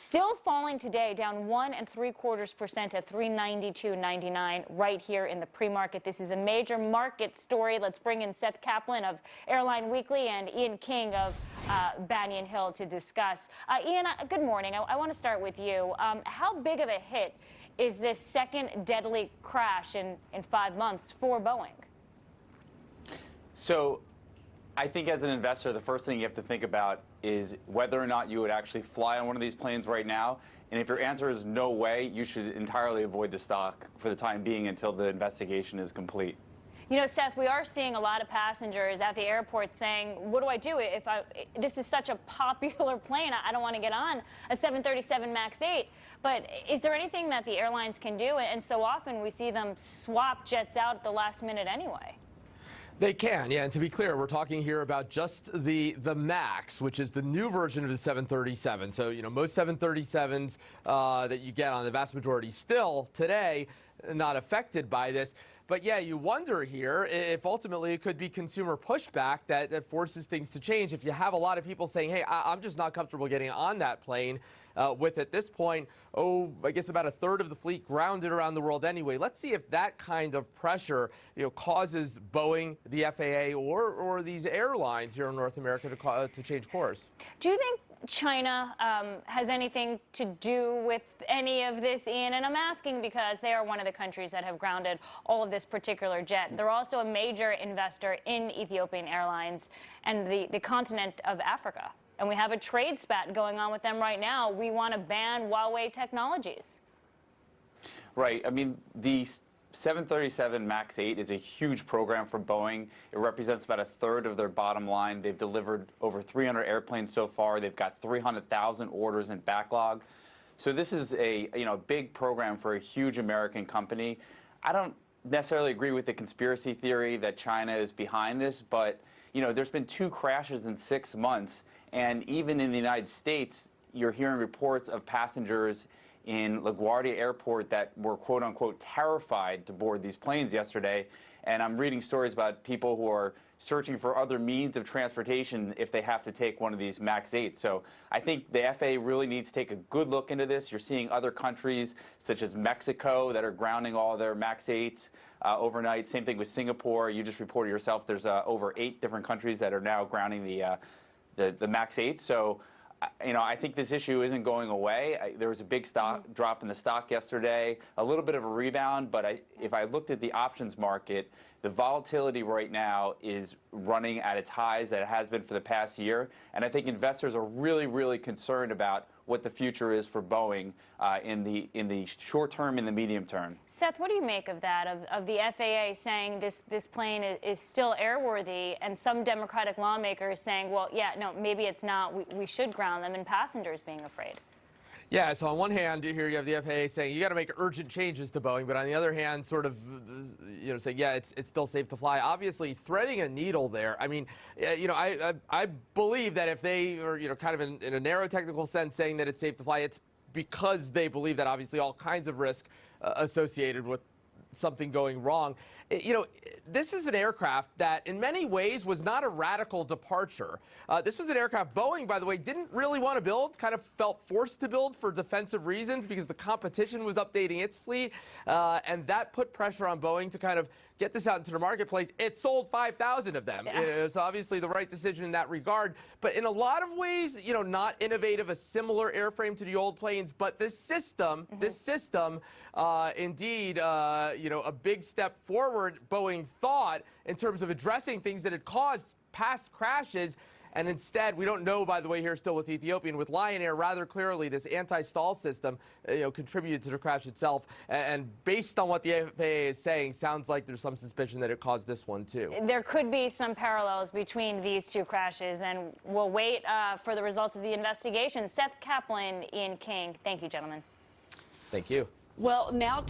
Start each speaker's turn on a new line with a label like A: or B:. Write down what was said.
A: Still falling today, down 1.75% at 392.99 right here in the pre-market. This is a major market story. Let's bring in Seth Kaplan of Airline Weekly and Ian King of Banyan Hill to discuss. Ian, good morning. I want to start with you. How big of a hit is this second deadly crash in 5 months for Boeing?
B: So I think as an investor, the first thing you have to think about is whether or not you would actually fly on one of these planes right now. And if your answer is no way, you should entirely avoid the stock for the time being until the investigation is complete.
A: You know, Seth, we are seeing a lot of passengers at the airport saying, what do I do if this is such a popular plane? I don't want to get on a 737 MAX 8. But is there anything that the airlines can do? And so often we see them swap jets out at the last minute anyway.
C: They can, yeah, and to be clear, we're talking here about just the MAX, which is the new version of the 737. So, you know, most 737s that you get on the vast majority still today not affected by this. But yeah, you wonder here if ultimately it could be consumer pushback that forces things to change. If you have a lot of people saying, hey, I'm just not comfortable getting on that plane with at this point, I guess about a third of the fleet grounded around the world anyway. Let's see if that kind of pressure, causes Boeing, the FAA, or these airlines here in North America to change course.
A: Do you think China has anything to do with any of this, Ian? And I'm asking because they are one of the countries that have grounded all of this particular jet. They're also a major investor in Ethiopian Airlines and the continent of Africa. And we have a trade spat going on with them right now. We want to ban Huawei technologies.
B: Right. I mean, the 737 MAX 8 is a huge program for Boeing. It represents about a third of their bottom line. They've delivered over 300 airplanes so far. They've got 300,000 orders in backlog. So this is a big program for a huge American company. I don't necessarily agree with the conspiracy theory that China is behind this, but there's been 2 crashes in 6 months, and even in the United States, you're hearing reports of passengers in LaGuardia Airport that were quote-unquote terrified to board these planes yesterday. And I'm reading stories about people who are searching for other means of transportation if they have to take one of these MAX 8s. So I think the FAA really needs to take a good look into this. You're seeing other countries such as Mexico that are grounding all their MAX 8s overnight. Same thing with Singapore. You just reported yourself there's over 8 different countries that are now grounding the MAX 8. So I think this issue isn't going away. There was a big drop in the stock yesterday, a little bit of a rebound, but if I looked at the options market, the volatility right now is running at its highs that it has been for the past year, and I think investors are really, really concerned about what the future is for Boeing in the short term and the medium term.
A: Seth, what do you make of that, of the FAA saying this plane is still airworthy, and some Democratic lawmakers saying, well, yeah, no, maybe it's not, we should ground them, and passengers being afraid?
C: Yeah, so on one hand, here you have the FAA saying you got to make urgent changes to Boeing, but on the other hand, sort of, saying, yeah, it's still safe to fly. Obviously, threading a needle there. I mean, I believe that if they are, kind of in a narrow technical sense saying that it's safe to fly, it's because they believe that obviously all kinds of risk associated with something going wrong. This is an aircraft that in many ways was not a radical departure. This was an aircraft Boeing, by the way, didn't really want to build, kind of felt forced to build for defensive reasons because the competition was updating its fleet, and that put pressure on Boeing to kind of get this out into the marketplace. It sold 5,000 of them.
A: Yeah.
C: It was obviously the right decision in that regard, but in a lot of ways, not innovative, a similar airframe to the old planes, but this system, indeed, a big step forward, Boeing thought, in terms of addressing things that had caused past crashes. And instead, we don't know, by the way, here still with Ethiopian, with Lion Air, rather clearly, this anti-stall system, contributed to the crash itself. And based on what the FAA is saying, sounds like there's some suspicion that it caused this one, too.
A: There could be some parallels between these 2 crashes, and we'll wait for the results of the investigation. Seth Kaplan, Ian King, thank you, gentlemen.
C: Thank you.
D: Well, now